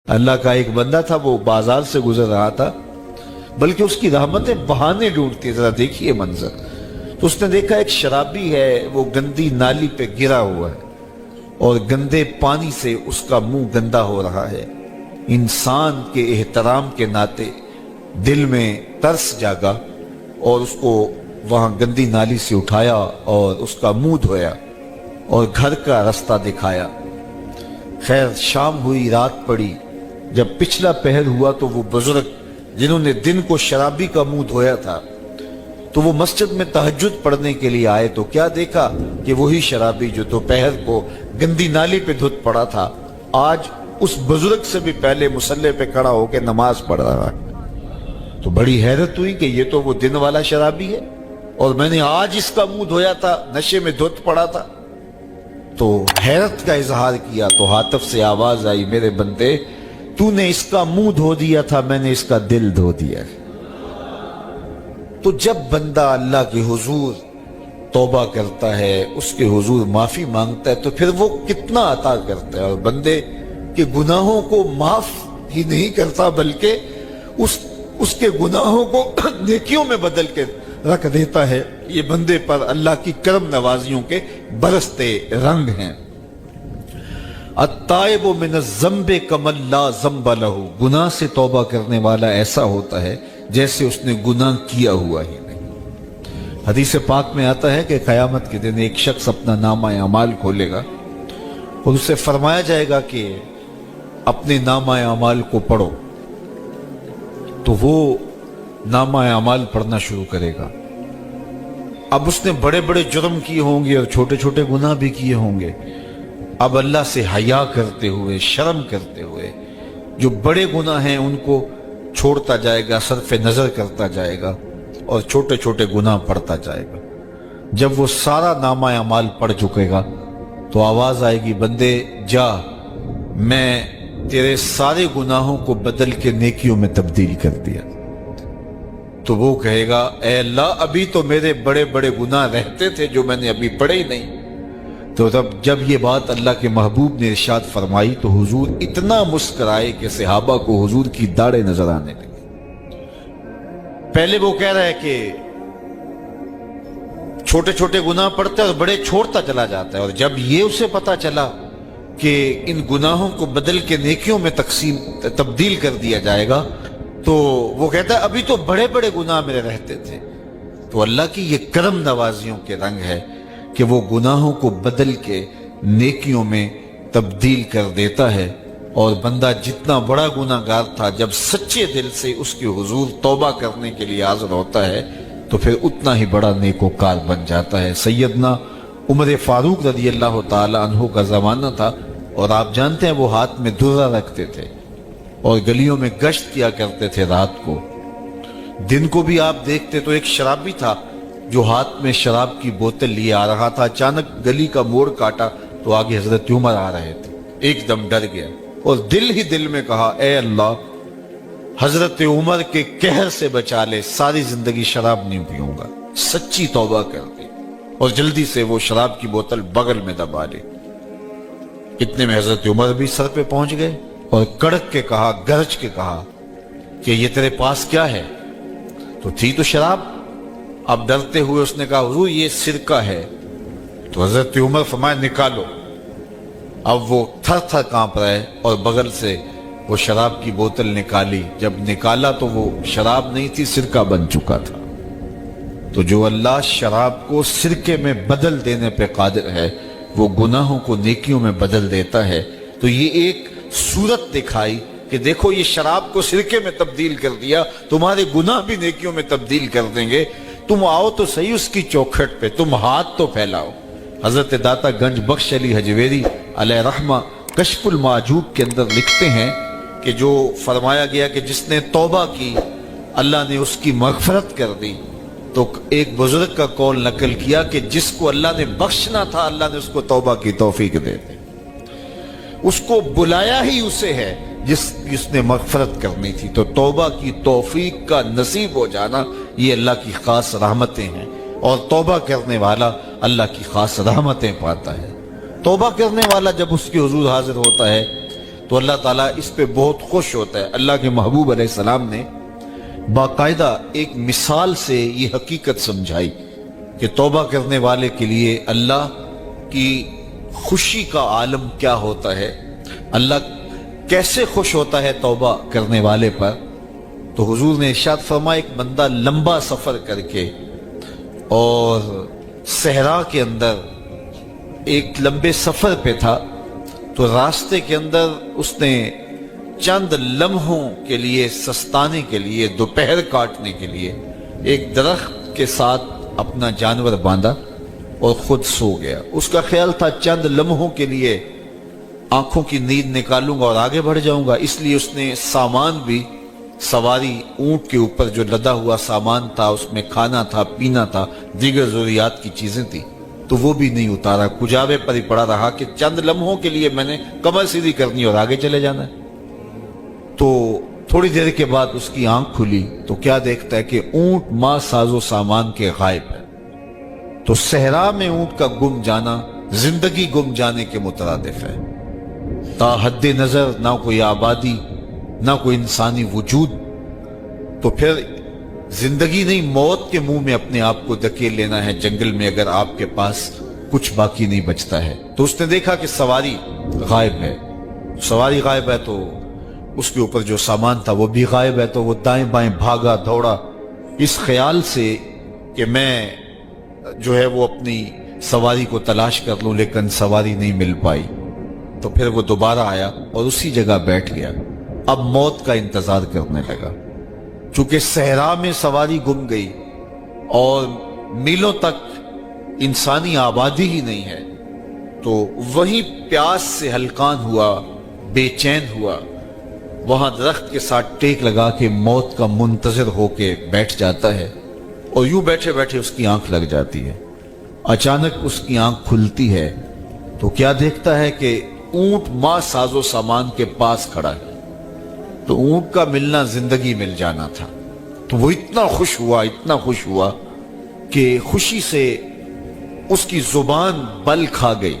اللہ کا ایک بندہ تھا، وہ بازار سے گزر رہا تھا، بلکہ اس کی رحمتیں بہانے ڈھونڈتی، ذرا دیکھیے منظر۔ تو اس نے دیکھا ایک شرابی ہے، وہ گندی نالی پہ گرا ہوا ہے اور گندے پانی سے اس کا منہ گندا ہو رہا ہے۔ انسان کے احترام کے ناطے دل میں ترس جاگا اور اس کو وہاں گندی نالی سے اٹھایا اور اس کا منہ دھویا اور گھر کا رستہ دکھایا۔ خیر شام ہوئی، رات پڑی، جب پچھلا پہر ہوا تو وہ بزرگ جنہوں نے دن کو شرابی کا منہ دھویا تھا تو وہ مسجد میں تہجد پڑھنے کے لیے آئے تو کیا دیکھا کہ وہی شرابی جو دوپہر کو گندی نالی پہ دھت پڑا تھا آج اس بزرگ سے بھی پہلے مصلی پہ کھڑا ہو کے نماز پڑھ رہا ہے۔ تو بڑی حیرت ہوئی کہ یہ تو وہ دن والا شرابی ہے اور میں نے آج اس کا منہ دھویا تھا، نشے میں دھت پڑا تھا۔ تو حیرت کا اظہار کیا تو ہاتف سے آواز آئی، میرے بندے تو نے اس کا منہ دھو دیا تھا، میں نے اس کا دل دھو دیا۔ تو جب بندہ اللہ کے حضور توبہ کرتا ہے، اس کے حضور معافی مانگتا ہے تو پھر وہ کتنا عطا کرتا ہے، اور بندے کے گناہوں کو معاف ہی نہیں کرتا بلکہ اس کے گناہوں کو نیکیوں میں بدل کے رکھ دیتا ہے۔ یہ بندے پر اللہ کی کرم نوازیوں کے برستے رنگ ہیں۔ التائب من الذنب کمن لا ذنب لہ، گناہ سے توبہ کرنے والا ایسا ہوتا ہے جیسے اس نے گناہ کیا ہوا ہی نہیں۔ حدیث پاک میں آتا ہے کہ قیامت کے دن ایک شخص اپنا نامہ اعمال کھولے گا اور اسے فرمایا جائے گا کہ اپنے نامہ اعمال کو پڑھو، تو وہ نامہ اعمال پڑھنا شروع کرے گا۔ اب اس نے بڑے بڑے جرم کیے ہوں گے اور چھوٹے چھوٹے گناہ بھی کیے ہوں گے۔ اب اللہ سے حیا کرتے ہوئے، شرم کرتے ہوئے جو بڑے گناہ ہیں ان کو چھوڑتا جائے گا، صرف نظر کرتا جائے گا اور چھوٹے چھوٹے گناہ پڑھتا جائے گا۔ جب وہ سارا نامہ اعمال پڑھ چکے گا تو آواز آئے گی، بندے جا، میں تیرے سارے گناہوں کو بدل کے نیکیوں میں تبدیل کر دیا۔ تو وہ کہے گا، اے اللہ ابھی تو میرے بڑے بڑے گناہ رہتے تھے جو میں نے ابھی پڑھے ہی نہیں۔ تو جب یہ بات اللہ کے محبوب نے ارشاد فرمائی تو حضور اتنا مسکرائے کہ صحابہ کو حضور کی داڑھیں نظر آنے لگی۔ پہلے وہ کہہ رہا ہے کہ چھوٹے چھوٹے گناہ پڑھتا ہے اور بڑے چھوڑتا چلا جاتا ہے، اور جب یہ اسے پتا چلا کہ ان گناہوں کو بدل کے نیکیوں میں تبدیل کر دیا جائے گا تو وہ کہتا ہے ابھی تو بڑے بڑے گناہ میرے رہتے تھے۔ تو اللہ کی یہ کرم نوازیوں کے رنگ ہے کہ وہ گناہوں کو بدل کے نیکیوں میں تبدیل کر دیتا ہے، اور بندہ جتنا بڑا گناہ گار تھا جب سچے دل سے اس کے حضور توبہ کرنے کے لیے حاضر ہوتا ہے تو پھر اتنا ہی بڑا نیکوکار بن جاتا ہے۔ سیدنا عمر فاروق رضی اللہ تعالی عنہ کا زمانہ تھا اور آپ جانتے ہیں وہ ہاتھ میں درہ رکھتے تھے اور گلیوں میں گشت کیا کرتے تھے رات کو۔ دن کو بھی آپ دیکھتے تو ایک شرابی تھا جو ہاتھ میں شراب کی بوتل لیے آ رہا تھا، اچانک گلی کا موڑ کاٹا تو آگے حضرت عمر آ رہے تھے، ایک دم ڈر گیا اور دل ہی دل میں کہا، اے اللہ حضرت عمر کے قہر سے بچا لے، ساری زندگی شراب نہیں پیوں گا۔ سچی توبہ کر دی اور جلدی سے وہ شراب کی بوتل بغل میں دبا لی۔ اتنے میں حضرت عمر بھی سر پہ پہنچ گئے اور کڑک کے کہا، گرج کے کہا کہ یہ تیرے پاس کیا ہے؟ تو تھی تو شراب۔ اب ڈرتے ہوئے اس نے کہا، حضور یہ سرکہ ہے۔ تو حضرت عمر فرمایا، نکالو۔ اب وہ تھر تھر کانپ رہے اور بغل سے وہ شراب کی بوتل نکالی۔ جب نکالا تو وہ شراب نہیں تھی، سرکہ بن چکا تھا۔ تو جو اللہ شراب کو سرکے میں بدل دینے پہ قادر ہے وہ گناہوں کو نیکیوں میں بدل دیتا ہے۔ تو یہ ایک صورت دکھائی کہ دیکھو یہ شراب کو سرکے میں تبدیل کر دیا، تمہارے گناہ بھی نیکیوں میں تبدیل کر دیں گے۔ تم آؤ تو صحیح اس کی چوکھٹ پہ، تم ہاتھ تو پھیلاؤ۔ حضرت داتا گنج بخش علی حجویری علیہ رحمہ کشف المعجوب کے اندر لکھتے ہیں کہ جو فرمایا گیا کہ جس نے توبہ کی اللہ نے اس کی مغفرت کر دی، تو ایک بزرگ کا قول نقل کیا کہ جس کو اللہ نے بخشنا تھا اللہ نے اس کو توبہ کی توفیق دے دی۔ اس کو بلایا ہی اسے ہے جس نے مغفرت کرنی تھی۔ تو توبہ کی توفیق کا نصیب ہو جانا یہ اللہ کی خاص رحمتیں ہیں، اور توبہ کرنے والا اللہ کی خاص رحمتیں پاتا ہے۔ توبہ کرنے والا جب اس کے حضور حاضر ہوتا ہے تو اللہ تعالیٰ اس پہ بہت خوش ہوتا ہے۔ اللہ کے محبوب علیہ السلام نے باقاعدہ ایک مثال سے یہ حقیقت سمجھائی کہ توبہ کرنے والے کے لیے اللہ کی خوشی کا عالم کیا ہوتا ہے، اللہ کیسے خوش ہوتا ہے توبہ کرنے والے پر۔ تو حضور نے ارشاد فرمایا ایک بندہ لمبا سفر کر کے اور صحرا کے اندر ایک لمبے سفر پہ تھا، تو راستے کے اندر اس نے چند لمحوں کے لیے سستانے کے لیے، دوپہر کاٹنے کے لیے ایک درخت کے ساتھ اپنا جانور باندھا اور خود سو گیا۔ اس کا خیال تھا چند لمحوں کے لیے آنکھوں کی نیند نکالوں گا اور آگے بڑھ جاؤں گا، اس لیے اس نے سامان بھی، سواری اونٹ کے اوپر جو لدا ہوا سامان تھا، اس میں کھانا تھا، پینا تھا، دیگر ضروریات کی چیزیں تھیں، تو وہ بھی نہیں اتارا، کجاوے پر ہی پڑا رہا کہ چند لمحوں کے لیے میں نے کمر سیدھی کرنی اور آگے چلے جانا ہے۔ تو تھوڑی دیر کے بعد اس کی آنکھ کھلی تو کیا دیکھتا ہے کہ اونٹ ماں ساز و سامان کے غائب ہے۔ تو صحرا میں اونٹ کا گم جانا زندگی گم جانے کے مترادف ہے۔ تا حد نظر نہ کوئی آبادی، نہ کوئی انسانی وجود، تو پھر زندگی نہیں، موت کے منہ میں اپنے آپ کو دھکیل لینا ہے جنگل میں اگر آپ کے پاس کچھ باقی نہیں بچتا ہے۔ تو اس نے دیکھا کہ سواری غائب ہے، سواری غائب ہے تو اس کے اوپر جو سامان تھا وہ بھی غائب ہے، تو وہ دائیں بائیں بھاگا دوڑا اس خیال سے کہ میں جو ہے وہ اپنی سواری کو تلاش کر لوں، لیکن سواری نہیں مل پائی۔ تو پھر وہ دوبارہ آیا اور اسی جگہ بیٹھ گیا، اب موت کا انتظار کرنے لگا۔ چونکہ صحرا میں سواری گم گئی اور میلوں تک انسانی آبادی ہی نہیں ہے، تو وہی پیاس سے ہلکان ہوا، بے چین ہوا، وہاں درخت کے ساتھ ٹیک لگا کے موت کا منتظر ہو کے بیٹھ جاتا ہے، اور یوں بیٹھے بیٹھے اس کی آنکھ لگ جاتی ہے۔ اچانک اس کی آنکھ کھلتی ہے تو کیا دیکھتا ہے کہ اونٹ ماں ساز و سامان کے پاس کھڑا ہے۔ تو اونٹ کا ملنا زندگی مل جانا تھا، تو وہ اتنا خوش ہوا کہ خوشی سے اس کی زبان بل کھا گئی۔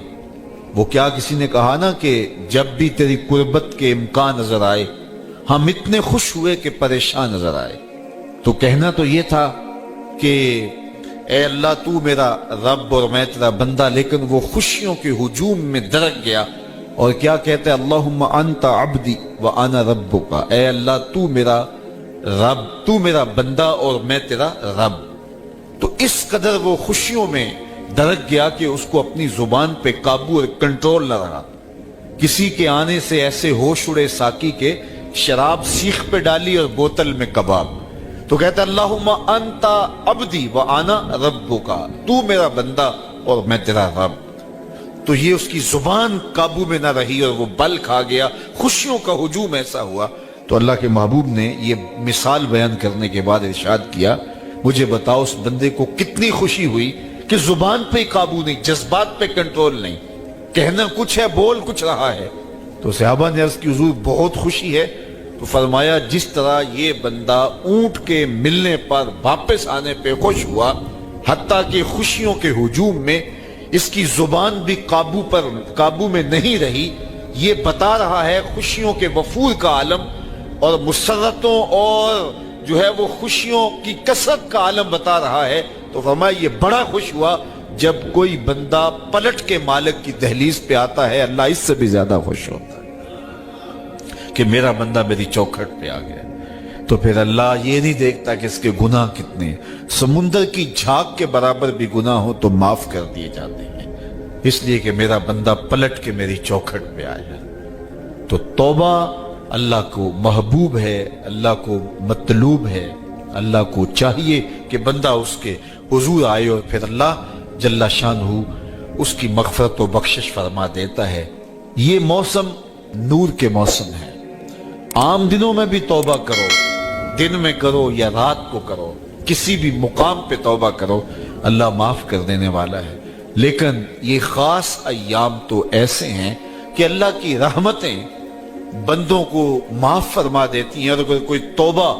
وہ کیا کسی نے کہا نا کہ جب بھی تیری قربت کے امکان نظر آئے ہم اتنے خوش ہوئے کہ پریشان نظر آئے۔ تو کہنا تو یہ تھا کہ اے اللہ تو میرا رب اور میں تیرا بندہ، لیکن وہ خوشیوں کے ہجوم میں درک گیا اور کیا کہتا ہے، اللہم انت عبدی وانا ربک، اے اللہ تو میرا رب، تو میرا بندہ اور میں تیرا رب۔ تو اس قدر وہ خوشیوں میں درک گیا کہ اس کو اپنی زبان پہ قابو اور کنٹرول نہ رہا۔ کسی کے آنے سے ایسے ہوش اڑے ساقی کے، شراب سیخ پہ ڈالی اور بوتل میں کباب۔ تو کہتا ہے اللہم انت عبدی وانا ربک، تو میرا بندہ اور میں تیرا رب۔ تو یہ اس کی زبان قابو میں نہ رہی اور وہ بل کھا گیا، خوشیوں کا ہجوم ایسا ہوا۔ تو اللہ کے محبوب نے یہ مثال بیان کرنے کے بعد ارشاد کیا، مجھے بتاؤ اس بندے کو کتنی خوشی ہوئی کہ زبان پہ قابو نہیں، جذبات پہ کنٹرول نہیں، کہنا کچھ ہے بول کچھ رہا ہے۔ تو صحابہ نے عرض کی حضور بہت خوشی ہے۔ تو فرمایا جس طرح یہ بندہ اونٹ کے ملنے پر واپس آنے پہ خوش ہوا، حتیٰ کہ خوشیوں کے ہجوم میں اس کی زبان بھی قابو میں نہیں رہی، یہ بتا رہا ہے خوشیوں کے وفور کا عالم اور مسرتوں اور جو ہے وہ خوشیوں کی کثرت کا عالم بتا رہا ہے۔ تو فرمایا یہ بڑا خوش ہوا جب کوئی بندہ پلٹ کے مالک کی دہلیز پہ آتا ہے، اللہ اس سے بھی زیادہ خوش ہوتا ہے کہ میرا بندہ میری چوکھٹ پہ آ گیا۔ تو پھر اللہ یہ نہیں دیکھتا کہ اس کے گناہ کتنے، سمندر کی جھاگ کے برابر بھی گناہ ہو تو معاف کر دیے جاتے ہیں، اس لیے کہ میرا بندہ پلٹ کے میری چوکھٹ پہ آیا۔ تو توبہ اللہ کو محبوب ہے، اللہ کو مطلوب ہے، اللہ کو چاہیے کہ بندہ اس کے حضور آئے، اور پھر اللہ جل شانہ اس کی مغفرت و بخشش فرما دیتا ہے۔ یہ موسم نور کے موسم ہے، عام دنوں میں بھی توبہ کرو، دن میں کرو یا رات کو کرو، کسی بھی مقام پہ توبہ کرو، اللہ معاف کر دینے والا ہے۔ لیکن یہ خاص ایام تو ایسے ہیں کہ اللہ کی رحمتیں بندوں کو معاف فرما دیتی ہیں، اور اگر کوئی توبہ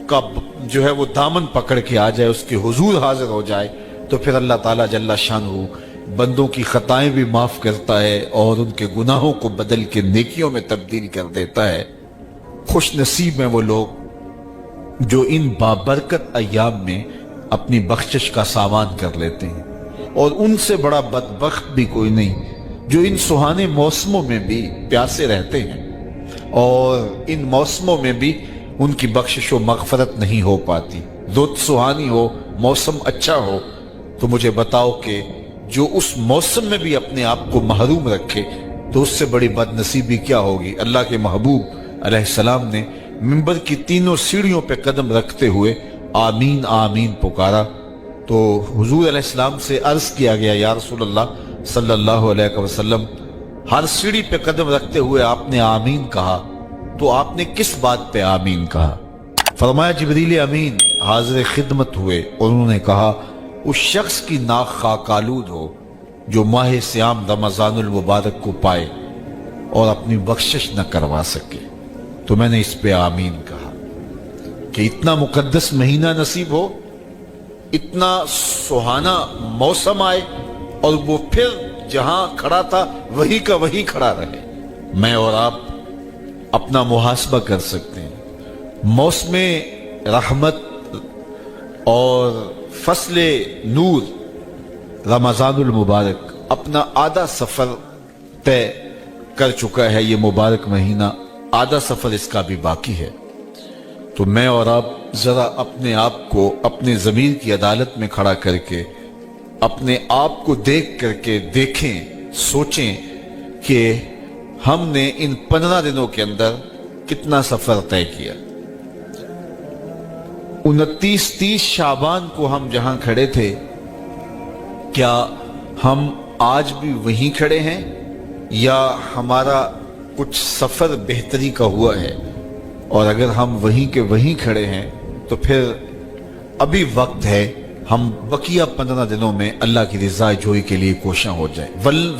کا جو ہے وہ دامن پکڑ کے آ جائے، اس کے حضور حاضر ہو جائے، تو پھر اللہ تعالیٰ جل شانہ बंदों की खताएं भी माफ करता है और उनके गुनाहों को बदल के नेकियों में तब्दील कर देता है। खुश नसीब हैं वो लोग जो इन बाबरकत अय्याम में अपनी बख्शिश का सामान कर लेते हैं, और उनसे बड़ा बदबख्त भी कोई नहीं जो इन सुहाने मौसमों में भी प्यासे रहते हैं और इन मौसमों में भी उनकी बख्शिश व मगफरत नहीं हो पाती। रुत सुहानी हो, मौसम अच्छा हो, तो मुझे बताओ कि जो उस मौसम में भी अपने आप को महरूम रखे तो उससे बड़ी बदनसीबी क्या होगी। अल्लाह के महबूब अलैहिस्सलाम ने मिंबर की तीनों सीढ़ियों पे कदम रखते हुए आमीन आमीन पुकारा, तो हुजूर अलैहिस्सलाम से अर्ज किया गया, या रसूलल्लाह सल्लल्लाहु अलैहि वसल्लम, हर सीढ़ी पे कदम रखते हुए आपने आमीन कहा, तो आपने किस बात पे आमीन कहा? फरमाया जिब्रील अमीन हाजिर खिदमत हुए और उन्होंने कहा उस शख्स की नाक खाकालूद हो जो माह सियाम रमजानुल मुबारक को पाए और अपनी बख्शिश न करवा सके। तो मैंने इस पे आमीन कहा कि इतना मुकद्दस महीना नसीब हो, इतना सुहाना मौसम आए और वो फिर जहां खड़ा था वहीं का वहीं खड़ा रहे। मैं और आप अपना मुहासबा कर सकते हैं। मौसमे रहमत और फसले नूर रमजानुल मुबारक अपना आधा सफर तय कर चुका है। ये मुबारक महीना आधा सफर इसका भी बाकी है। तो मैं और आप जरा अपने आप को अपने ज़मीर की अदालत में खड़ा करके अपने आप को देख करके देखें, सोचें कि हमने इन 15 दिनों के अंदर कितना सफर तय किया। 29-30 शाबान को हम जहां खड़े थे, क्या हम आज भी वहीं खड़े हैं या हमारा कुछ सफर बेहतरी का हुआ है? और अगर हम वहीं के वहीं खड़े हैं तो फिर अभी वक्त है हम बकिया 15 दिनों में अल्लाह की रिजा जोई के लिए कोशिश हो जाए।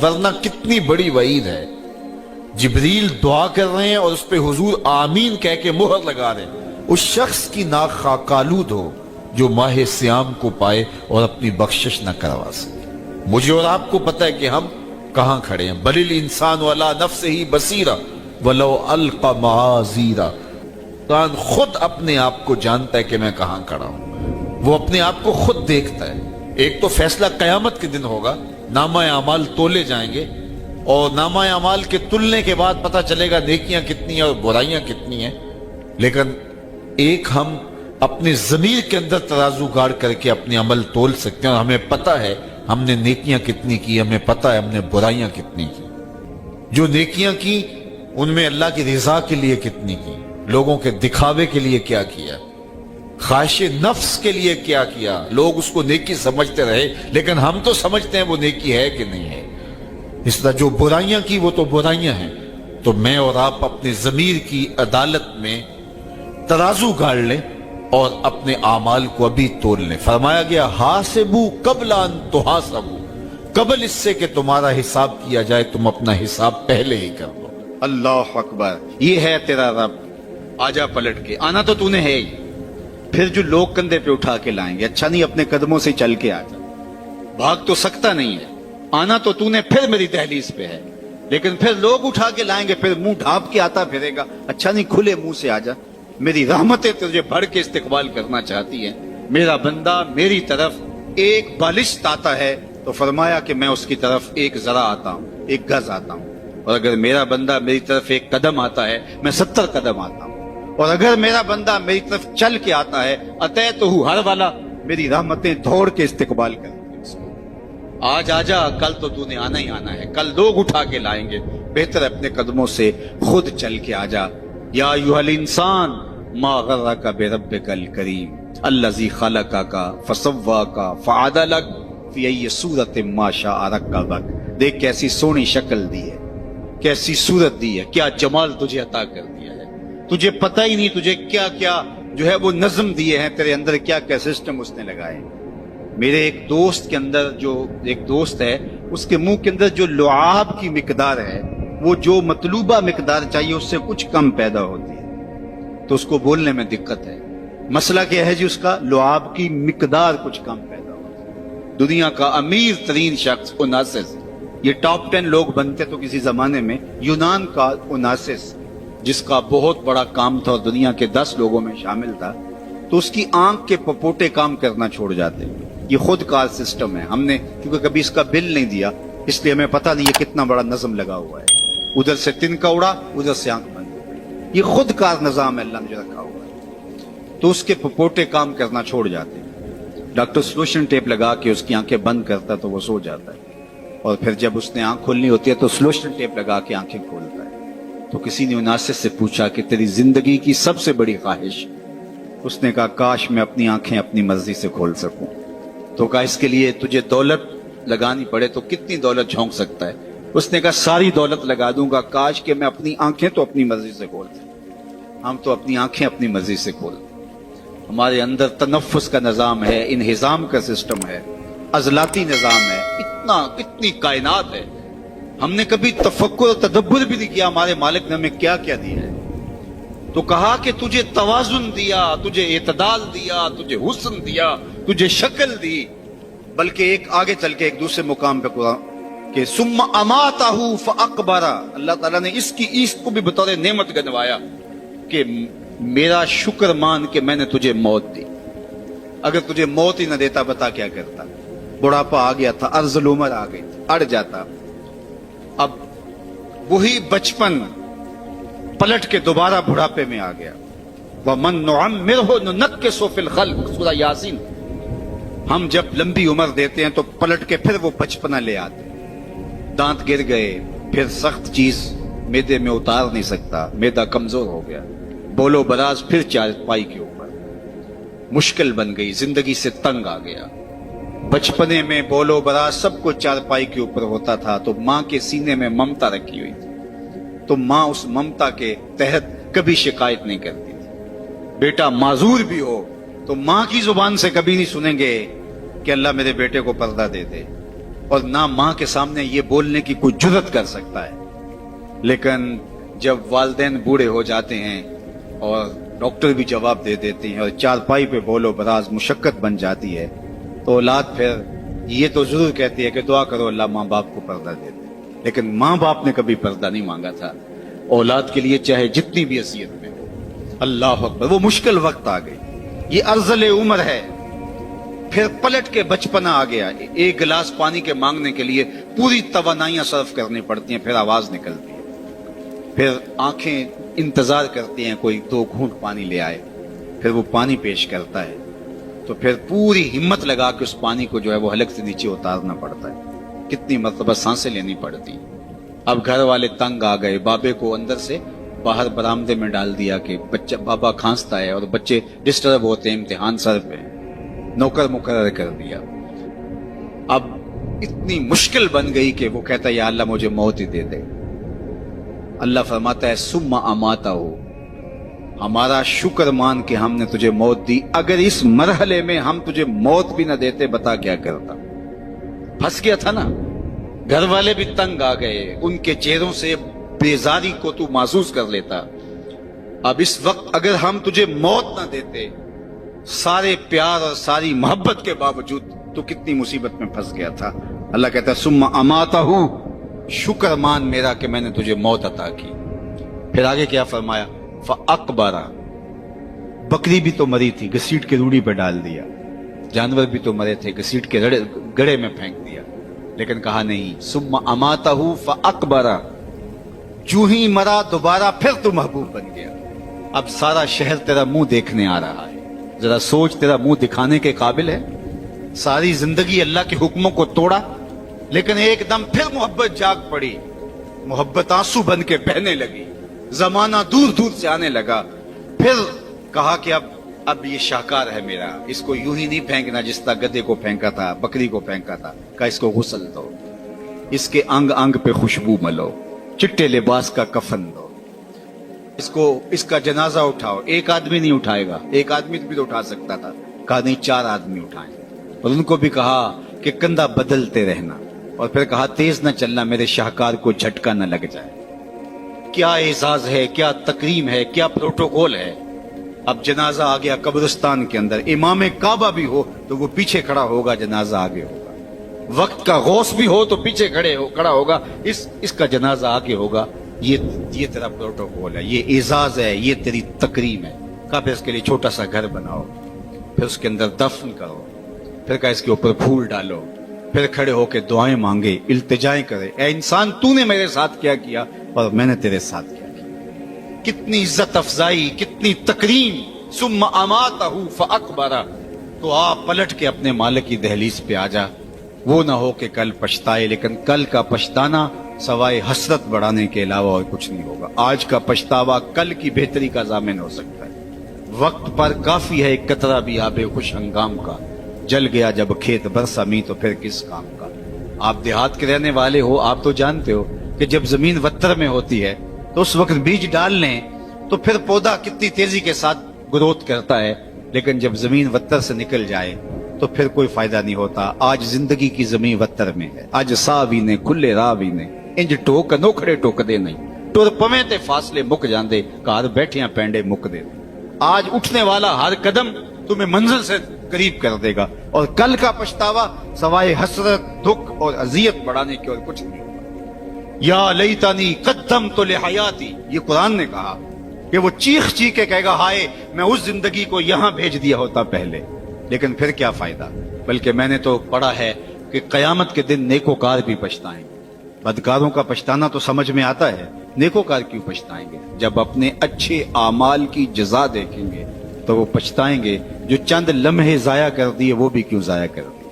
वरना कितनी बड़ी वईद है। जिब्रील दुआ कर रहे हैं और उस पे हुजूर आमीन कह के मुहर लगा रहे हैं। उस शख्स की नाक खाकालूद हो जो माह सियाम को पाए और अपनी बख्शिश न करवा सके। मुझे और आपको पता है कि हम कहां खड़े हैं। बलिल इंसान वाला नफ्से ही बसीरा वलो अलका माजीरा। इंसान खुद अपने आप को जानता है कि मैं कहां खड़ा हूं। वो अपने आप को खुद देखता है। एक तो फैसला कयामत के दिन होगा, नामा अमाल तोले जाएंगे और नामा अमाल के तुलने के बाद पता चलेगा नेकियां कितनी हैं और बुराइयां कितनी हैं। लेकिन एक हम अपने ज़मीर के अंदर तराजू गाड़ करके अपने अमल तोल सकते हैं और हमें पता है हमने नेकियां कितनी की, हमें पता है हमने बुराइयां कितनी की। जो नेकियां की उनमें अल्लाह की रिजा के लिए कितनी की, लोगों के दिखावे के लिए क्या किया, ख्वाहिश नफ्स के लिए क्या किया। लोग उसको नेकी समझते रहे लेकिन हम तो समझते हैं वो नेकी है कि नहीं है। इस तरह जो बुराइयां की वो तो बुराइयां हैं। तो मैं और आप अपने ज़मीर की अदालत में तराजू गाड़ लें और अपने आमाल को अभी तोल लें। फरमाया गया हासिबू कबला अन तुहासबू, कबल इससे कि तुम्हारा हिसाब किया जाए तुम अपना हिसाब पहले ही कर लो। अल्लाह अकबर, ये है तेरा रब, आजा पलट के। आना तो तूने है ही, फिर जो लोग कंधे पे उठा के लाएंगे, अच्छा नहीं अपने कदमों से चल के आजा, भाग तो सकता नहीं है। आना तो तूने फिर मेरी दहलीज पे है, लेकिन फिर लोग उठा के लाएंगे, फिर मुंह ढांप के आता फिरेगा, अच्छा नहीं खुले मुंह से आजा, मेरी रहमतें तुझे भर के इस्तेकबाल करना चाहती है। मेरा बंदा मेरी तरफ एक बालिश आता है तो फरमाया कि मैं उसकी तरफ एक जरा आता हूं, एक गज आता हूं। और अगर मेरा बंदा मेरी तरफ एक कदम आता है मैं 70 कदम आता हूं। और अगर मेरा बंदा मेरी तरफ चल के आता है अतः तो हूं हर वाला, मेरी रहमतें दौड़ के इस्तेकबाल कर। आज आजा, कल तो तूने आना ही आना है, कल लोग उठा के लाएंगे, बेहतर अपने कदमों से खुद चल के आजा। या अय्युहल इंसान मा गर्रका बिरब्बिकल करीम अल्लज़ी खलक़का फसव्वाका फअदलक फी अय्यि सूरतिन मा शाअ रक्कबक। देख कैसी सोहनी शक्ल दी है, कैसी सूरत दी है, क्या जमाल तुझे अता कर दिया है। तुझे पता ही नहीं तुझे क्या क्या जो है वो नज़म दिए हैं, तेरे अंदर क्या क्या सिस्टम उसने लगाए। मेरे एक दोस्त के अंदर, जो एक दोस्त है, उसके मुंह के अंदर जो लुआब की मिकदार है वो जो मतलूबा मिकदार चाहिए उससे कुछ कम पैदा होती है, तो उसको बोलने में दिक्कत है। मसला क्या है जी, उसका लुआब की मिकदार कुछ कम पैदा होती है। دنیا کا امیر ترین شخص اوناسس. یہ ٹاپ 10 لوگ بنتے تو کسی زمانے میں یونان کا اوناسس، جس کا بہت بڑا کام تھا اور دنیا کے 10 لوگوں میں شامل تھا، تو اس کی آنکھ کے پپوٹے کام کرنا چھوڑ جاتے. یہ خود کار سسٹم ہے. ہم نے کیونکہ کبھی اس کا بل نہیں دیا، اس لیے ہمیں پتہ نہیں یہ کتنا بڑا نظم لگا ہوا ہے. ادھر سے تنکا اڑا، ادھر سے آنکھ بند ہو گئی. یہ خود کار نظام ہے اللہ نے جو رکھا ہوا ہے. تو اس کے پپوٹے کام کرنا چھوڑ جاتے ہیں. ڈاکٹر سلوشن ٹیپ لگا کے اس کی آنکھیں بند کرتا تو وہ سو جاتا ہے، اور پھر جب اس نے آنکھ کھولنی ہوتی ہے تو سلوشن ٹیپ لگا کے آنکھیں کھولتا ہے. تو کسی نے اوناسس سے پوچھا کہ تیری زندگی کی سب سے بڑی خواہش؟ اس نے کہا کاش میں اپنی آنکھیں اپنی مرضی سے کھول سکوں. تو کہا اس کے لیے تجھے دولت لگانی پڑے تو کتنی دولت جھونک سکتا ہے؟ اس نے کہا ساری دولت لگا دوں گا، کاش کہ میں اپنی آنکھیں تو اپنی مرضی سے کھول سکوں. ہم تو اپنی آنکھیں اپنی مرضی سے کھولتے. ہمارے اندر تنفس کا نظام ہے، انہضام کا سسٹم ہے، عضلاتی نظام ہے، اتنی کائنات ہے. ہم نے کبھی تفکر اور تدبر بھی نہیں کیا ہمارے مالک نے ہمیں کیا کیا دیا ہے. تو کہا کہ تجھے توازن دیا، تجھے اعتدال دیا، تجھے حسن دیا، تجھے شکل دی. بلکہ ایک آگے چل کے ایک دوسرے مقام پہ قرآن کہ ثم اماتہ فاقبرہ، اللہ تعالیٰ نے اس کو بھی بطور نعمت گنوایا کہ میرا شکر مان کہ میں نے تجھے موت دی. اگر تجھے موت ہی نہ دیتا بتا کیا کرتا؟ بڑھاپا آ گیا تھا، ارذل عمر آ گئی تھی، اڑ جاتا. اب وہی بچپن پلٹ کے دوبارہ بڑھاپے میں آ گیا. وَمَن نُعَمِّرْهُ نُنَكِّسُ فِي الْخَلْقِ، سورہ یاسین. ہم جب لمبی عمر دیتے ہیں تو پلٹ کے پھر وہ بچپنا لے آتے. دانت گر گئے، پھر سخت چیز میدے میں اتار نہیں سکتا، میدا کمزور ہو گیا. بولو براز پھر چارپائی کے اوپر، مشکل بن گئی، زندگی سے تنگ آ گیا. بچپنے میں بولو براز سب کو چارپائی کے اوپر ہوتا تھا تو ماں کے سینے میں ممتا رکھی ہوئی تھی، تو ماں اس ممتا کے تحت کبھی شکایت نہیں کرتی تھی. بیٹا معذور بھی ہو تو ماں کی زبان سے کبھی نہیں سنیں گے کہ اللہ میرے بیٹے کو پردہ دے دے، اور نہ ماں کے سامنے یہ بولنے کی کوئی جرت کر سکتا ہے. لیکن جب والدین بوڑھے ہو جاتے ہیں اور ڈاکٹر بھی جواب دے دیتے ہیں اور چارپائی پہ بولو براز مشقت بن جاتی ہے، تو اولاد پھر یہ تو ضرور کہتی ہے کہ دعا کرو اللہ ماں باپ کو پردہ دے دے. لیکن ماں باپ نے کبھی پردہ نہیں مانگا تھا اولاد کے لیے، چاہے جتنی بھی اذیت میں ہو. اللہ اکبر، وہ مشکل وقت آ گئی. یہ ارذل عمر ہے. پھر پلٹ کے بچپنا آ گیا. ایک گلاس پانی کے مانگنے کے لیے پوری توانائیاں صرف کرنی پڑتی ہیں، پھر آواز نکلتی ہے. پھر آنکھیں انتظار کرتی ہیں کوئی 2 گھونٹ پانی لے آئے، پھر وہ پانی پیش کرتا ہے تو پھر پوری ہمت لگا کے اس پانی کو جو ہے وہ حلق سے نیچے اتارنا پڑتا ہے. کتنی مرتبہ سانسیں لینی پڑتی. اب گھر والے تنگ آ گئے، بابے کو اندر سے باہر برآمدے میں ڈال دیا کہ بچہ بابا کھانستا ہے اور بچے ڈسٹرب ہوتے ہیں، امتحان سر پہ، نوکر مقرر کر دیا. اب اتنی مشکل بن گئی کہ وہ کہتا ہے یا اللہ مجھے موت ہی دے دے. اللہ فرماتا ہے ثم اماتہ، ہمارا شکر مان کہ ہم نے تجھے موت دی. اگر اس مرحلے میں ہم تجھے موت بھی نہ دیتے بتا کیا کرتا؟ پھنس گیا تھا نا. گھر والے بھی تنگ آ گئے، ان کے چہروں سے بیزاری کو تو محسوس کر لیتا. اب اس وقت اگر ہم تجھے موت نہ دیتے، سارے پیار اور ساری محبت کے باوجود تو کتنی مصیبت میں پھنس گیا تھا. اللہ کہتا ہے ثم اماتہ، شکر مان میرا کہ میں نے تجھے موت عطا کی. پھر آگے کیا فرمایا؟ فاقبرہ، بکری بھی تو مری تھی، گھسیٹ کے روڑی پہ ڈال دیا. جانور بھی تو مرے تھے، گھسیٹ کے گڑھے میں پھینک دیا. لیکن کہا نہیں، ثم اماتہ فاقبرہ، جو ہی مرا دوبارہ پھر تو محبوب بن گیا. اب سارا شہر تیرا منہ دیکھنے آ رہا ہے. ذرا سوچ، تیرا منہ دکھانے کے قابل ہے؟ ساری زندگی اللہ کے حکموں کو توڑا، لیکن ایک دم پھر محبت جاگ پڑی. محبت آنسو بن کے بہنے لگی، زمانہ دور دور سے آنے لگا. پھر کہا کہ اب یہ شاہکار ہے میرا، اس کو یوں ہی نہیں پھینکنا جس طرح گدھے کو پھینکا تھا، بکری کو پھینکا تھا. کہا اس کو غسل دو، اس کے انگ انگ پہ خوشبو ملو، چٹے لباس کا کفن دو، اس کا جنازہ اٹھاؤ. ایک آدمی نہیں اٹھائے گا، ایک آدمی بھی تو اٹھا سکتا تھا. کہا نہیں، 4 آدمی اٹھائیں. اور ان کو بھی کہا کہ کندھا بدلتے رہنا، اور پھر کہا تیز نہ چلنا، میرے شاہکار کو جھٹکا نہ لگ جائے. کیا اعزاز ہے، کیا تکریم ہے، کیا پروٹوکول ہے. اب جنازہ آ گیا قبرستان کے اندر. امام کعبہ بھی ہو تو وہ پیچھے کھڑا ہوگا، جنازہ آگے ہوگا. वक्त का गौस भी हो तो पीछे खड़ा होगा, इसका जनाजा आगे होगा। ये तेरा प्रोटोकॉल है, ये एजाज है, ये तेरी तकरीम है। कहा फिर इसके लिए छोटा सा घर बनाओ, फिर उसके अंदर दफन करो, फिर कहा इसके ऊपर फूल डालो, फिर खड़े होके दुआएं मांगे, इल्तिजाएं करे, ए इंसान तूने मेरे साथ क्या किया और मैंने तेरे साथ क्या किया। कितनी इज्जत अफजाई, कितनी तकरीम। सुम्मा अमातहू फअकबरा, तो आप पलट के अपने मालिक की दहलीज पे आ जा। वो ना हो कि कल पछताए, लेकिन कल का पछताना सवाए हसरत बढ़ाने के अलावा और कुछ नहीं होगा। आज का पछतावा कल की बेहतरी का जामिन हो सकता है। वक्त पर काफी है एक कतरा भी आबे खुश हंगाम का, जल गया जब खेत बरसा मी तो फिर किस काम का। आप देहात के रहने वाले हो, आप तो जानते हो कि जब जमीन वत्तर में होती है तो उस वक्त बीज डाल लें तो फिर पौधा कितनी तेजी के साथ ग्रोथ करता है, लेकिन जब जमीन वत्तर से निकल जाए तो फिर कोई फायदा नहीं होता। आज जिंदगी की जमीन वत्तर में है, आज सावी ने खुले रावी ने इंज टोक नोखड़े टोकदे नहीं, टुर पवे ते फासले मुक जांदे, घर बैठियां पैंडे मुकदे। आज उठने वाला हर कदम तुम्हें मंजिल से करीब कर देगा, और कल का पछतावा सवाए हसरत, दुख और अजियत बढ़ाने की और कुछ नहीं होगा। या लईतानी कद्दम तो ले हयाती, ये कुरान ने कहा कि वो चीख चीख के कहेगा, हाय मैं उस जिंदगी को यहां भेज दिया होता पहले, लेकिन फिर क्या फायदा। बल्कि मैंने तो पढ़ा है कि कयामत के दिन नेकोकार भी पछताएंगे। बदकारों का पछताना तो समझ में आता है, नेकोकार क्यों पछताएंगे। जब अपने अच्छे आमाल की जजा देखेंगे तो वो पछताएंगे। जो चंद लम्हे जाया कर दिए वो भी क्यों जाया कर दिए,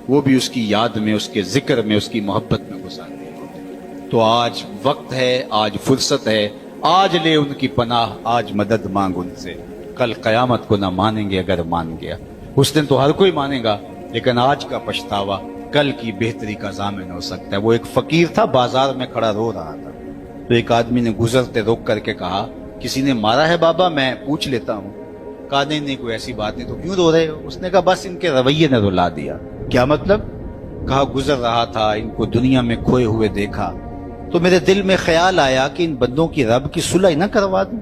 वो भी उसकी याद में, उसके जिक्र में, उसकी मोहब्बत में गुजार दिए। तो आज वक्त है, आज फुर्सत है, आज ले उनकी पनाह, आज मदद मांग उनसे। कल कयामत को ना मानेंगे अगर मान गया, उस दिन तो हर कोई मानेगा, लेकिन आज का पछतावा कल की बेहतरी का जामिन हो सकता है। वो एक फकीर था, बाजार में खड़ा रो रहा था, तो एक आदमी ने गुजरते रोक करके कहा, किसी ने मारा है बाबा, मैं पूछ लेता हूँ। कहा नहीं कोई ऐसी बात नहीं, तो क्यों रो रहे हो। उसने कहा बस इनके रवैये ने रुला दिया। क्या मतलब। कहा गुजर रहा था, इनको दुनिया में खोए हुए देखा तो मेरे दिल में ख्याल आया कि इन बंदों की रब की सुलह ना करवा दूं।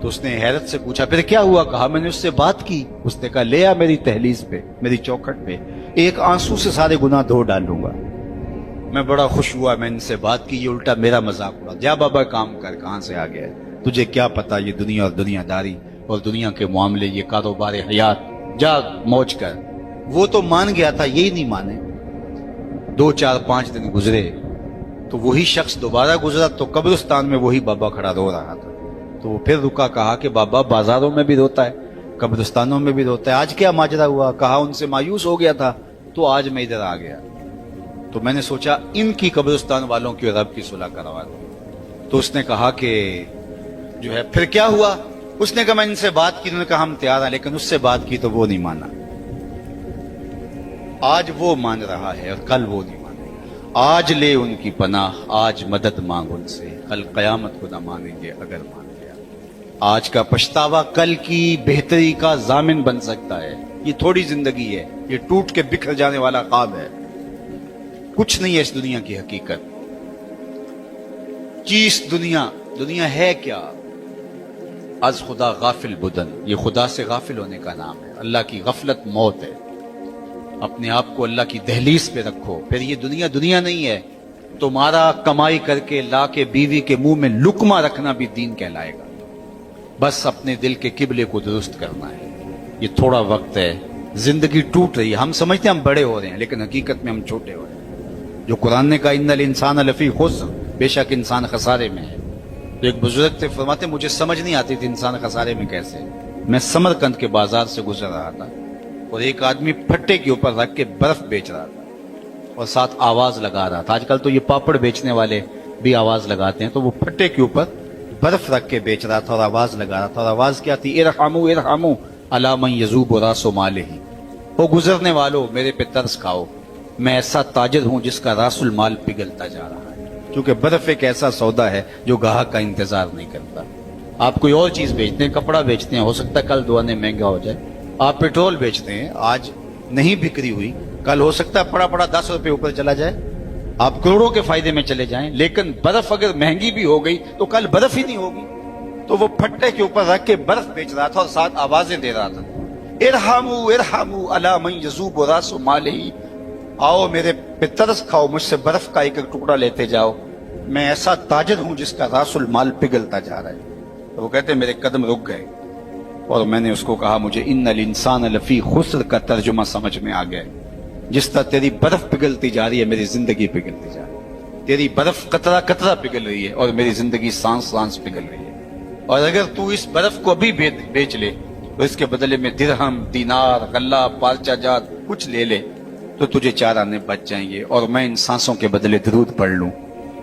तो उसने हैरत से पूछा फिर क्या हुआ। कहा मैंने उससे बात की। उसने कहा ले आ मेरी तहलीज पे, मेरी चौखट पे, एक आंसू से सारे गुनाह धो डालूंगा। मैं बड़ा खुश हुआ, मैं इनसे बात की, ये उल्टा मेरा मजाक उड़ा। जा बाबा काम कर, कहां से आ गया, तुझे क्या पता ये दुनिया और दुनियादारी और दुनिया के मामले, ये कारोबार हयात, जा मौज कर। वो तो मान गया था, यही नहीं माने। 2 4 5 दिन गुजरे तो वही शख्स दोबारा गुजरा, तो कब्रिस्तान में वही बाबा खड़ा रो रहा था। तो वो फिर रुका, कहा कि बाबा बाजारों में भी रोता है, कब्रिस्तानों में भी रोता है, आज क्या माजरा हुआ। कहा उनसे मायूस हो गया था तो आज मैं इधर आ गया, तो मैंने सोचा इनकी कब्रिस्तान वालों की रब की सुलह करवा दूं। तो उसने कहा कि जो है फिर क्या हुआ। उसने कहा मैं इनसे बात की, उन्होंने कहा हम तैयार हैं, लेकिन उससे बात की तो वो नहीं माना। आज वो मान रहा है और कल वो नहीं मानेगा। आज ले उनकी पनाह, आज मदद मांग उनसे, कल कयामत को ना मानेंगे अगर मान गया। आज का पछतावा कल की बेहतरी का जामिन बन सकता है। ये थोड़ी जिंदगी है, ये टूट के बिखर जाने वाला ख्वाब है, कुछ नहीं है इस दुनिया की हकीकत। चीज दुनिया है क्या। आज खुदा गाफिल बुदन, ये खुदा से गाफिल होने का नाम है। अल्लाह की गफलत मौत है। अपने आप को अल्लाह की दहलीज पे रखो, फिर ये दुनिया नहीं है। तुम्हारा कमाई करके ला के बीवी के मुंह में लुकमा रखना भी दीन कहलाएगा। बस अपने दिल के किबले को दुरुस्त करना है। ये थोड़ा वक्त है, जिंदगी टूट रही है। हम समझते हैं हम बड़े हो रहे हैं, लेकिन हकीकत में हम छोटे हो रहे हैं। जो कुरान ने कहा इन्नल इंसान लफी खुस्र, बेशक इंसान खसारे में है। तो एक बुजुर्ग थे, फरमाते मुझे समझ नहीं आती थी इंसान खसारे में कैसे। मैं समरकंद के बाजार से गुजर रहा था और एक आदमी फट्टे के ऊपर रख के बर्फ बेच रहा था और साथ आवाज लगा रहा था। आजकल तो ये पापड़ बेचने वाले भी आवाज लगाते हैं, तो वो फट्टे के ऊपर बर्फ रख के बेच रहा था और आवाज लगा रहा था। और आवाज क्या थी, इरहमू इरहमू अला मन यजूब रासो मालिही, वो गुजरने वालों मेरे पे तरस खाओ, मैं ऐसा ताजिर हूं जिसका रासुल माल पिघलता जा रहा है। क्योंकि बर्फ एक ऐसा सौदा है जो गाहक का इंतजार नहीं करता। आप कोई और चीज बेचते हैं, कपड़ा बेचते हैं, हो सकता है कल दो आने महंगा हो जाए। आप पेट्रोल बेचते हैं, आज नहीं बिक्री हुई, कल हो सकता है पड़ा पड़ा 10 रुपए ऊपर चला जाए, आप करोड़ों के फायदे में चले जाएं। लेकिन बर्फ अगर महंगी भी हो गई तो कल बर्फ ही नहीं होगी। तो वो फट्टे के ऊपर रख के बर्फ बेच रहा था और साथ आवाजें दे रहा था, इरहमू इरहमू अला मन यजूब रासु मालिही, आओ मेरे पे तरस खाओ, मुझसे बर्फ का एक एक टुकड़ा लेते जाओ, मैं ऐसा ताजर हूं जिसका रासुल माल पिघलता जा रहा है। तो वो कहते मेरे कदम रुक गए और मैंने उसको कहा मुझे इन्नल इंसान लफी खुस्र का तर्जुमा समझ में आ गया। जिस तरह तेरी बर्फ पिघलती जा रही है मेरी जिंदगी पिघलती जा रही है, तेरी बर्फ कतरा कतरा पिघल रही है और मेरी जिंदगी सांस सांस पिघल रही है। और अगर तू इस बर्फ को अभी बेच ले तो इसके बदले में दिरहम, दीनार, गल्ला, पारचा जात कुछ ले ले तो तुझे 4 आने बच जाएंगे। और मैं इन सांसों के बदले दरूद पढ़ लूं,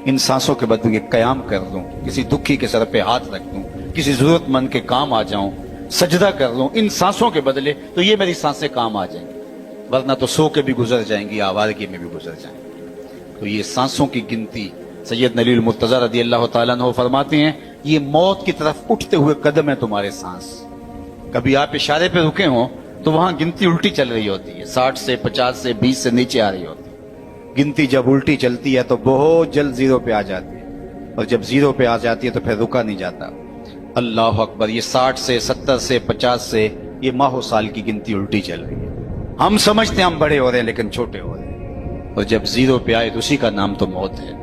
इन सांसों के बदले कयाम कर दूं, किसी दुखी के सर पे हाथ रख दूं, किसी जरूरतमंद के काम आ जाऊं, सजदा कर लूं इन सांसों के बदले, तो ये मेरी सांसें काम आ जाएंगी। वरना तो सो के भी गुजर जाएंगी, आवारगी में भी गुजर जाएंगी। तो ये सांसों की गिनती सैयद नलील मुर्तजा रदी अल्लाह ताला अन्हु फरमाते हैं, ये मौत की तरफ उठते हुए कदम है तुम्हारे सांस। कभी आप इशारे पे रुके हो तो वहां गिनती उल्टी चल रही होती है, 60 से 50 से 20 से नीचे आ रही होती है। गिनती जब उल्टी चलती है तो बहुत जल्द 0 पे आ जाती है, और जब 0 पे आ जाती है तो फिर रुका नहीं जाता। अल्लाह अकबर, ये 60 से 70 से 50 से ये माहो साल की गिनती उल्टी चल रही है। हम समझते हैं हम बड़े हो रहे हैं लेकिन छोटे हो रहे हैं। और जब 0 पे आए तो उसी का नाम तो मौत है।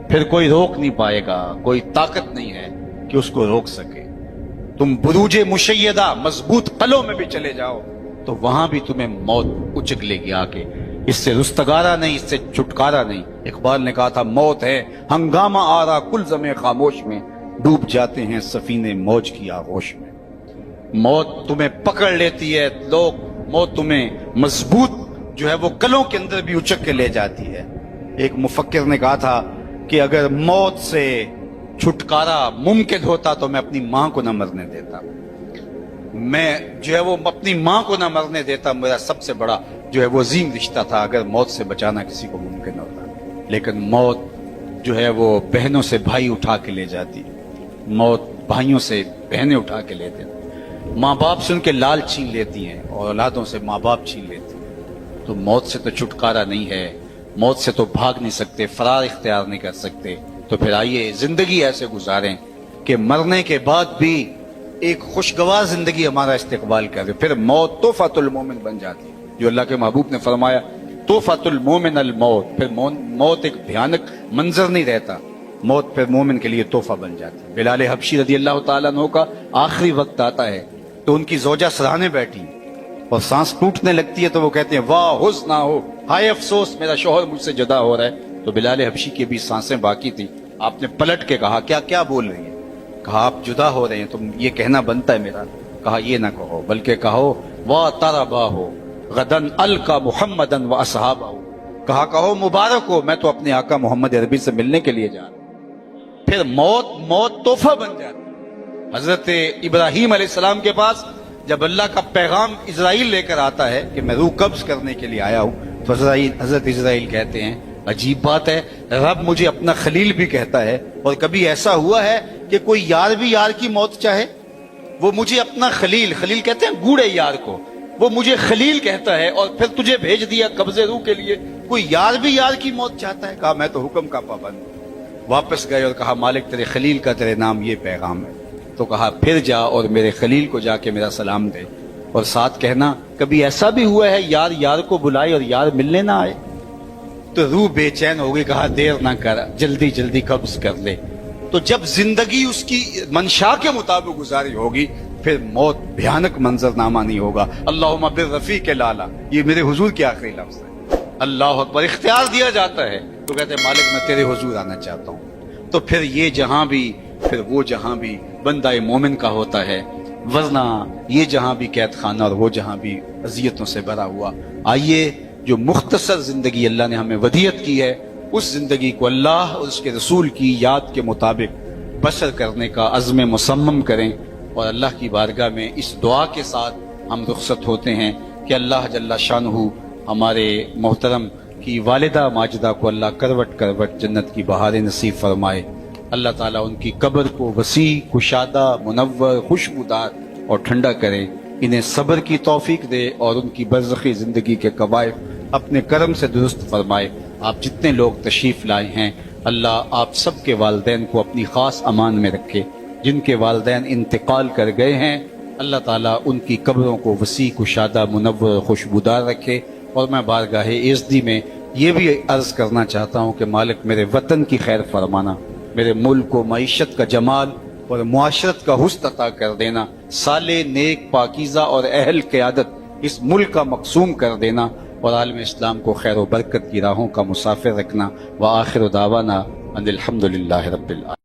फिर कोई रोक नहीं पाएगा, कोई ताकत नहीं है कि उसको रोक सके। तुम बुरूजे मुशय्यदा मजबूत कलों में भी चले जाओ तो वहां भी तुम्हें मौत उचक लेगी आके। इससे रुस्तगारा नहीं, इससे छुटकारा नहीं। इकबाल ने कहा था, मौत है हंगामा आ रहा कुल ज़मे खामोश में, डूब जाते हैं सफीने मौज की आगोश में। मौत तुम्हें पकड़ लेती है, लोग मौत तुम्हें मजबूत जो है वो कलों के अंदर भी उचक के ले जाती है। एक मुफक्किर ने कहा था कि अगर मौत से छुटकारा मुमकिन होता तो मैं अपनी मां को न मरने देता, मैं जो है वो अपनी मां को न मरने देता। मेरा सबसे बड़ा जो है वो अजीम रिश्ता था, अगर मौत से बचाना किसी को मुमकिन होता। लेकिन मौत जो है वो बहनों से भाई उठा के ले जाती, मौत भाइयों से बहनें उठा के लेते, माँ बाप से उनके लाल छीन लेती हैं और औलादों से माँ बाप छीन लेती हैं। तो मौत से तो छुटकारा नहीं है, मौत से तो भाग नहीं सकते, फरार इख्तियार नहीं कर सकते। तो फिर आइए जिंदगी ऐसे गुजारें कि मरने के बाद भी एक खुशगवार जिंदगी हमारा इस्तेकबाल करे। फिर मौत तोहफातुल मोमिन बन जाती है, जो अल्लाह के महबूब ने फरमाया तोहफातुल मोमिन अल मौत। फिर मौत एक भयानक मंजर नहीं रहता, मौत फिर मोमिन के लिए तोहफा बन जाती है। बिलाल हबशी रदी अल्लाह ताला अन्हु का आखिरी वक्त आता है तो उनकी जोजा सराहने बैठी और सांस टूटने लगती है तो वो कहते हैं, वाह हुस्न ना हो, हाय अफसोस मेरा शौहर मुझसे जुदा हो रहा है। तो बिलाल हबशी की भी सांसें बाकी थी। आपने पलट के कहा, क्या क्या बोल रही है? कहा, आप जुदा हो रहे हैं, तुम ये कहना बनता है मेरा। कहा, ये ना कहो, बल्कि कहो वाह तरबा हो गदन अल का मुहम्मदन व असहाबा हो। कहो मुबारक हो, मैं तो अपने आका मोहम्मद अरबी से मिलने के लिए जा रहा हूं। फिर मौत तोहफा बन जाती। हजरत इब्राहीम अलैहिस्सलाम के पास जब अल्लाह का पैगाम इजराइल लेकर आता है कि मैं रूह कब्ज करने के लिए आया हूं, तो हजरत इजराइल कहते हैं, अजीब बात है, रब मुझे अपना खलील भी कहता है, और कभी ऐसा हुआ है कि कोई यार भी यार की मौत चाहे? वो मुझे अपना खलील कहते हैं गूढ़े यार को, वो मुझे खलील कहता है और फिर तुझे भेज दिया कब्जे रूह के लिए। कोई यार भी यार की मौत चाहता है? कहा, मैं तो हुक्म का पाबंद। वापस गए और कहा, मालिक तेरे खलील का तेरे नाम ये पैगाम है। तो कहा, फिर जा और मेरे खलील को जाके मेरा सलाम दे, और साथ कहना कभी ऐसा भी हुआ है यार यार को बुलाए और यार मिलने ना आए? तो रूह बेचैन हो गई। कहा, देर ना कर, जल्दी जल्दी कब्ज कर ले। तो जब जिंदगी उसकी मंशा के मुताबिक गुजारी होगी फिर मौत भयानक मंजरनामा नहीं होगा। अल्लाहुम्मा बिर रफीक लाला, ये मेरे हुजूर के आखिरी लफ्ज है। अल्लाह अकबर, इख्तियार दिया जाता है तो कहते हैं, मालिक मैं तेरे हुजूर आना चाहता हूं। तो फिर ये जहां भी, फिर वो जहां भी बंदा मोमिन का होता है, वरना ये जहां भी कैद खाना और वो जहां भी अजियतों से भरा हुआ। आइए जो मुख्तसर जिंदगी अल्लाह ने हमें वदियत की है, उस जिंदगी को अल्लाह और उसके रसूल की याद के मुताबिक बसर करने का अज़्म मुसम्मम करें। और अल्लाह की बारगाह में इस दुआ के साथ हम रुखसत होते हैं कि अल्लाह जल्ला शानहू हमारे मोहतरम की वालिदा माजिदा को अल्लाह करवट करवट जन्नत की बहारें नसीब फरमाए। अल्लाह ताला उनकी कब्र को वसी, कुशादा, मुनव्वर, खुशबूदार और ठंडा करे। इन्हें सब्र की तौफीक दे और उनकी बरज़खी जिंदगी के कवायद अपने करम से दुरुस्त फरमाए। आप जितने लोग तशरीफ लाए हैं, अल्लाह आप सबके वालिदैन को अपनी खास अमान में रखे। जिनके वालिदैन इंतकाल कर गए हैं, अल्लाह ताला उनकी कब्रों को वसी, कुशादा, मुनव्वर, खुशबूदार रखे। اور میں بارگاہ عزتی میں یہ بھی عرض کرنا چاہتا ہوں کہ مالک میرے وطن کی خیر فرمانا، میرے ملک کو معیشت کا جمال اور معاشرت کا حسن عطا کر دینا، صالح نیک پاکیزہ اور اہل قیادت اس ملک کا مقسوم کر دینا، اور عالم اسلام کو خیر و برکت کی راہوں کا مسافر رکھنا۔ وآخر دعوانا ان الحمدللہ رب العالمین۔